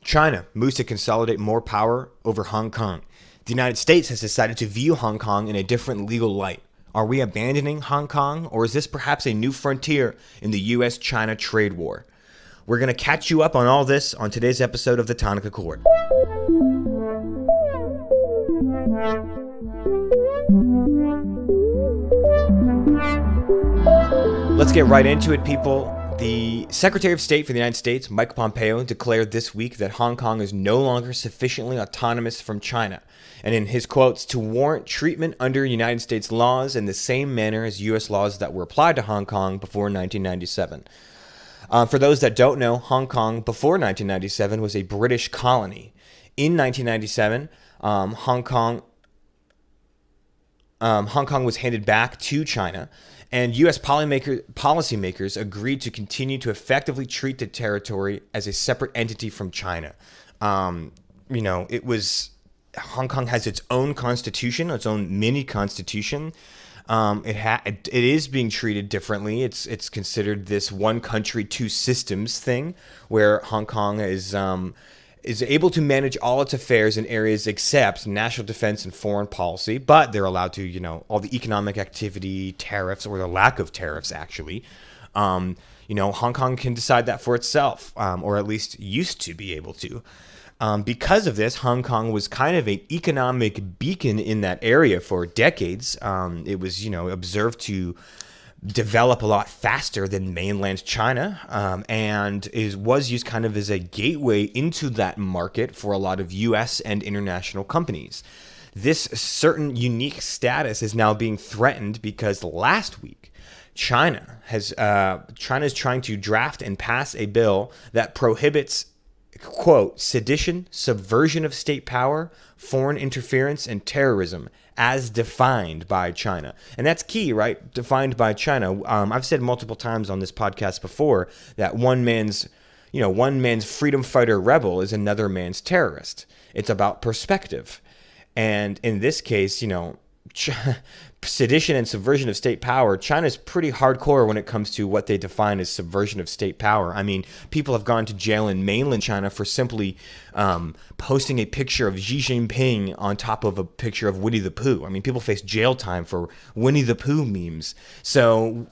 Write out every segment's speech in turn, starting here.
China moves to consolidate more power over Hong Kong. The United States has decided to view Hong Kong in a different legal light. Are we abandoning Hong Kong, or is this perhaps a new frontier in the U.S.-China trade war? We're going to catch you up on all this on today's episode of the Tonic Accord. Let's get right into it, people. The Secretary of State for the United States, Mike Pompeo, declared this week that Hong Kong is no longer sufficiently autonomous from China, and in his quotes, to warrant treatment under United States laws in the same manner as U.S. laws that were applied to Hong Kong before 1997. For those that don't know, Hong Kong before 1997 was a British colony. In 1997, Hong Kong was handed back to China, and U.S. policymakers agreed to continue to effectively treat the territory as a separate entity from China. Hong Kong has its own constitution, its own mini constitution. It is being treated differently. It's considered this one country, two systems thing, where Hong Kong is able to manage all its affairs in areas except national defense and foreign policy, but they're allowed to, all the economic activity, tariffs, or the lack of tariffs, actually. Hong Kong can decide that for itself, or at least used to be able to. Because of this, Hong Kong was kind of an economic beacon in that area for decades. It was, observed to develop a lot faster than mainland China, and was used kind of as a gateway into that market for a lot of U.S. and international companies. This certain unique status is now being threatened because last week, China is trying to draft and pass a bill that prohibits, quote, sedition, subversion of state power, foreign interference, and terrorism as defined by China. And that's key, right? Defined by China. I've said multiple times on this podcast before that one man's freedom fighter rebel is another man's terrorist. It's about perspective. And in this case, sedition and subversion of state power, China's pretty hardcore when it comes to what they define as subversion of state power. I mean, people have gone to jail in mainland China for simply posting a picture of Xi Jinping on top of a picture of Winnie the Pooh. I mean, people face jail time for Winnie the Pooh memes. So,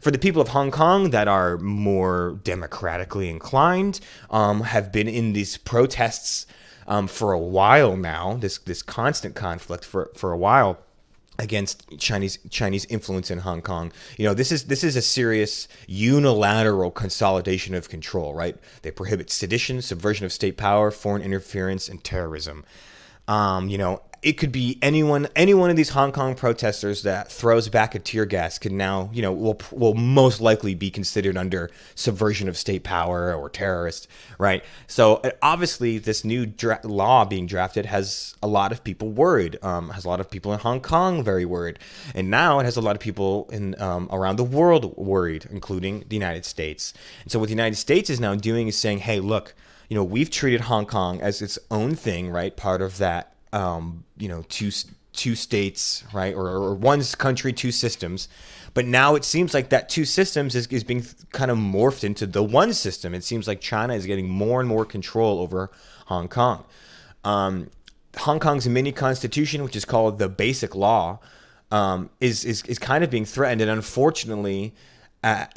for the people of Hong Kong that are more democratically inclined, have been in these protests for a while now, this constant conflict for a while against Chinese influence in Hong Kong. This is a serious unilateral consolidation of control, right? They prohibit sedition, subversion of state power, foreign interference, and terrorism. It could be any one of these Hong Kong protesters that throws back a tear gas could now, will most likely be considered under subversion of state power or terrorist, right? So obviously this new law being drafted has a lot of people worried, has a lot of people in Hong Kong very worried. And now it has a lot of people in around the world worried, including the United States. And so what the United States is now doing is saying, hey, look, we've treated Hong Kong as its own thing, right? Part of that, two states, right? Or one country, two systems. But now it seems like that two systems is being kind of morphed into the one system. It seems like China is getting more and more control over Hong Kong. Hong Kong's mini constitution, which is called the Basic Law, is kind of being threatened. And unfortunately,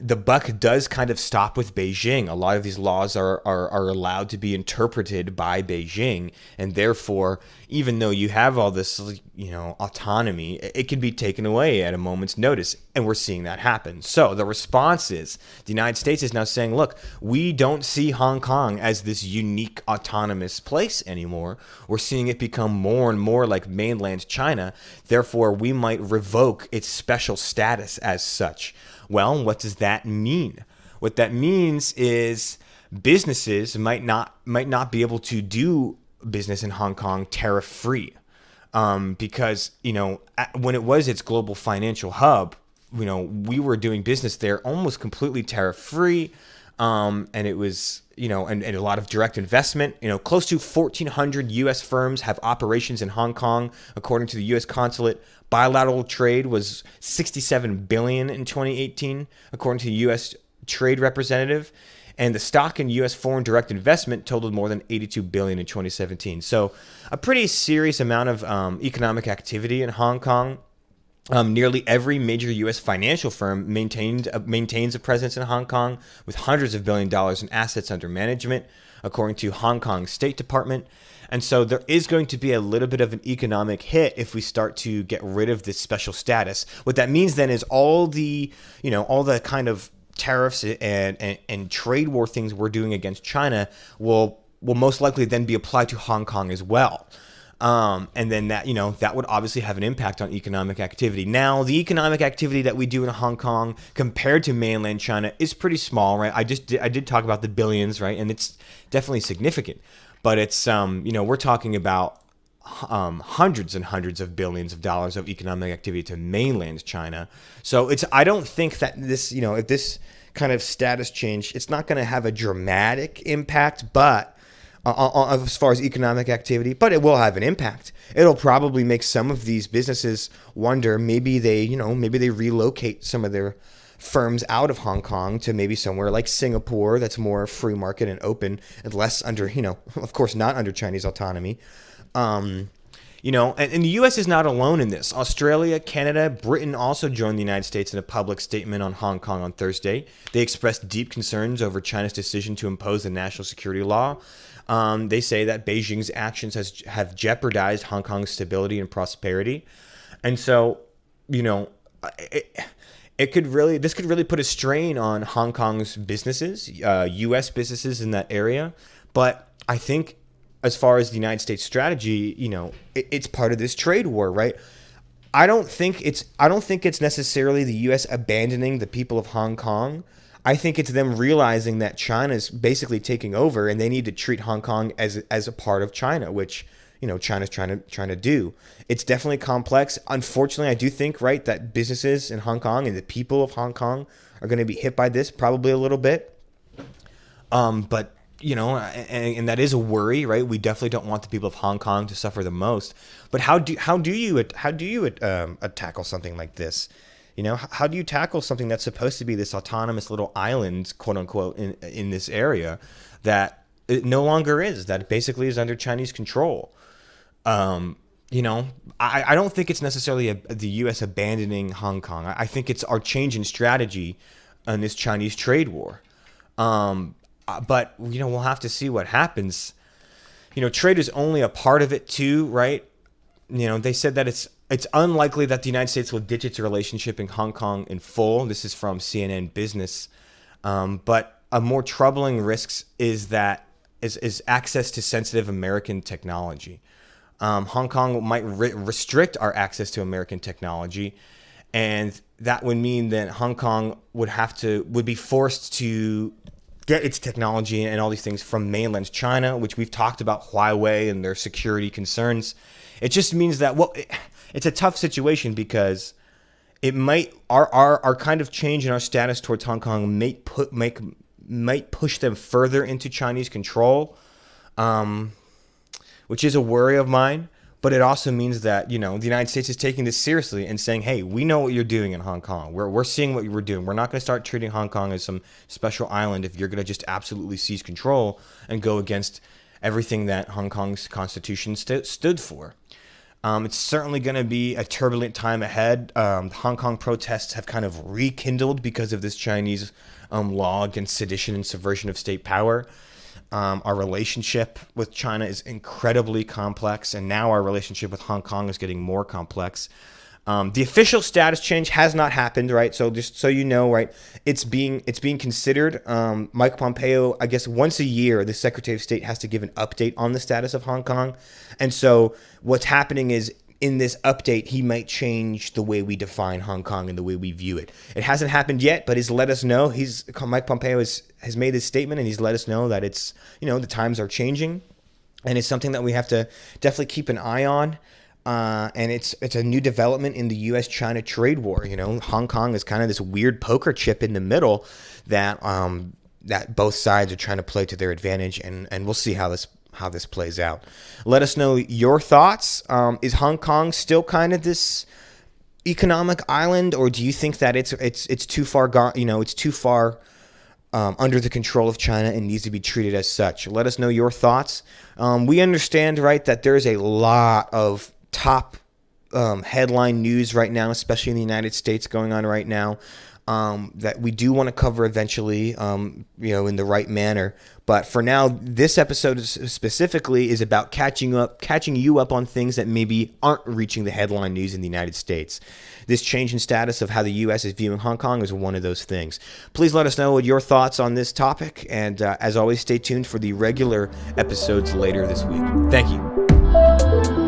the buck does kind of stop with Beijing. A lot of these laws are allowed to be interpreted by Beijing, and therefore, even though you have all this, autonomy, it can be taken away at a moment's notice, and we're seeing that happen. So the response is the United States is now saying, look, we don't see Hong Kong as this unique autonomous place anymore. We're seeing it become more and more like mainland China. Therefore, we might revoke its special status as such. Well, what does that mean? What that means is businesses might not be able to do business in Hong Kong tariff-free, because when it was its global financial hub, we were doing business there almost completely tariff-free, and it was and a lot of direct investment. Close to 1,400 U.S. firms have operations in Hong Kong, according to the U.S. consulate. Bilateral trade was $67 billion in 2018, according to the U.S. Trade Representative. and the stock in U.S. foreign direct investment totaled more than $82 billion in 2017. So a pretty serious amount of economic activity in Hong Kong. Nearly every major U.S. financial firm maintains a presence in Hong Kong, with hundreds of $billions in assets under management, according to Hong Kong State Department. And so there is going to be a little bit of an economic hit if we start to get rid of this special status. What that means then is all the kind of tariffs and trade war things we're doing against China will most likely then be applied to Hong Kong as well. And then that would obviously have an impact on economic activity. Now, the economic activity that we do in Hong Kong compared to mainland China is pretty small, right? I did talk about the billions, right? And it's definitely significant, but it's we're talking about hundreds and hundreds of billions of dollars of economic activity to mainland China. So I don't think that this, if this kind of status change, it's not going to have a dramatic impact, but as far as economic activity, but it will have an impact. It'll probably make some of these businesses wonder, maybe they relocate some of their firms out of Hong Kong to maybe somewhere like Singapore that's more free market and open and less under, of course, not under Chinese autonomy. And the U.S. is not alone in this. Australia, Canada, Britain also joined the United States in a public statement on Hong Kong on Thursday. They expressed deep concerns over China's decision to impose a national security law. They say that Beijing's actions have jeopardized Hong Kong's stability and prosperity. And so, this could really put a strain on Hong Kong's businesses, U.S. businesses in that area. But I think as far as the United States strategy, it's part of this trade war, right? I don't think it's necessarily the U.S. abandoning the people of Hong Kong. I think it's them realizing that China's basically taking over, and they need to treat Hong Kong as a part of China, which China's trying to do. It's definitely complex. Unfortunately, I do think, right, that businesses in Hong Kong and the people of Hong Kong are going to be hit by this probably a little bit. But and that is a worry, right? We definitely don't want the people of Hong Kong to suffer the most. But how do you tackle something like this? How do you tackle something that's supposed to be this autonomous little island, quote unquote, in this area that it no longer is, that basically is under Chinese control? I don't think it's necessarily the U.S. abandoning Hong Kong. I think it's our change in strategy on this Chinese trade war. But we'll have to see what happens. Trade is only a part of it too, right? They said that it's unlikely that the United States will ditch its relationship in Hong Kong in full. This is from CNN Business. But a more troubling risk is access to sensitive American technology. Hong Kong might restrict our access to American technology, and that would mean that Hong Kong would be forced to get its technology and all these things from mainland China, which we've talked about Huawei and their security concerns. It just means that it's a tough situation because it might our kind of change in our status towards Hong Kong might push them further into Chinese control, which is a worry of mine. But it also means that the United States is taking this seriously and saying, hey, we know what you're doing in Hong Kong. We're seeing what you're doing. We're not going to start treating Hong Kong as some special island if you're going to just absolutely seize control and go against everything that Hong Kong's constitution stood for. It's certainly going to be a turbulent time ahead. Hong Kong protests have kind of rekindled because of this Chinese law against sedition and subversion of state power. Our relationship with China is incredibly complex, and now our relationship with Hong Kong is getting more complex. The official status change has not happened, right? So just so you know, right, it's being considered. Mike Pompeo, I guess once a year, the Secretary of State has to give an update on the status of Hong Kong. And so what's happening is in this update, he might change the way we define Hong Kong and the way we view it. It hasn't happened yet, but he's let us know. Mike Pompeo has made this statement, and he's let us know that it's, the times are changing, and it's something that we have to definitely keep an eye on. And it's a new development in the U.S.-China trade war. Hong Kong is kind of this weird poker chip in the middle that both sides are trying to play to their advantage, and we'll see how this plays out. Let us know your thoughts. Is Hong Kong still kind of this economic island, or do you think that it's too far gone? It's too far under the control of China and needs to be treated as such. Let us know your thoughts. We understand, right, that there's a lot of top headline news right now, especially in the United States, going on right now, that we do want to cover eventually, in the right manner. But for now, this episode specifically is about catching you up on things that maybe aren't reaching the headline news in the United States. This change in status of how the U.S. is viewing Hong Kong is one of those things. Please let us know what your thoughts on this topic, and as always, stay tuned for the regular episodes later this week. Thank you.